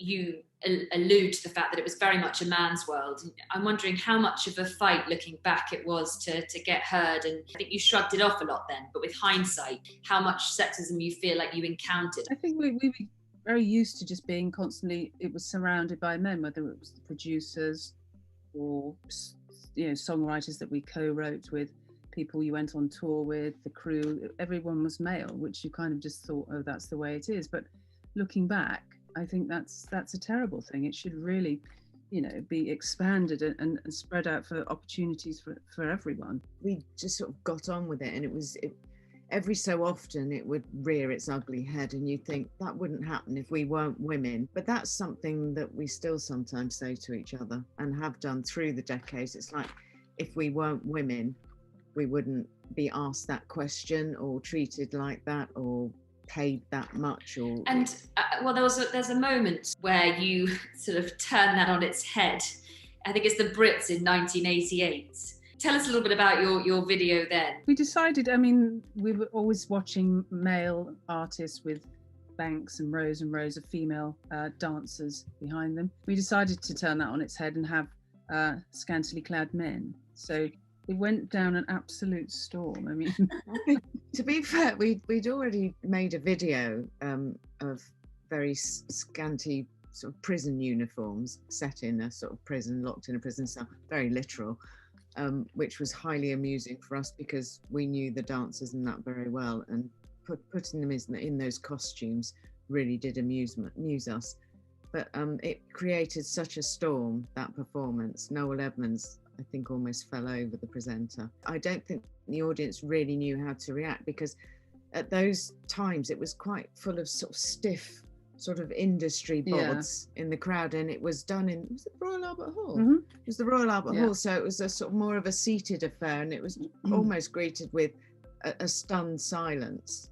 you allude to the fact that it was very much a man's world. I'm wondering how much of a fight, looking back, it was to get heard. And I think you shrugged it off a lot then, but with hindsight, how much sexism you feel like you encountered? I think we were very used to just being constantly, it was surrounded by men, whether it was the producers or, you know, songwriters that we co-wrote with, people you went on tour with, the crew, everyone was male, which you kind of just thought, oh, that's the way it is. But looking back, I think that's a terrible thing. It should really, you know, be expanded and spread out for opportunities for everyone. We just sort of got on with it, and every so often it would rear its ugly head, and you think that wouldn't happen if we weren't women. But that's something that we still sometimes say to each other and have done through the decades. It's like, if we weren't women, we wouldn't be asked that question or treated like that or paid that much. Or well, there's a moment where you sort of turn that on its head. I think it's the Brits in 1988. Tell us a little bit about your video then. We decided, I mean, we were always watching male artists with banks and rows of female dancers behind them. We decided to turn that on its head and have scantily clad men. So it went down an absolute storm. I mean, to be fair, we'd already made a video of very scanty sort of prison uniforms set in a sort of prison, locked in a prison cell, very literal, which was highly amusing for us because we knew the dancers and that very well, and putting them in those costumes really did amuse us. But it created such a storm, that performance. Noel Edmonds, I think, almost fell over the presenter. I don't think the audience really knew how to react, because at those times it was quite full of sort of stiff sort of industry bods in the crowd, and it was done in, was it Royal Albert Hall? Mm-hmm. It was the Royal Albert Hall, so it was a sort of more of a seated affair, and it was almost greeted with a stunned silence.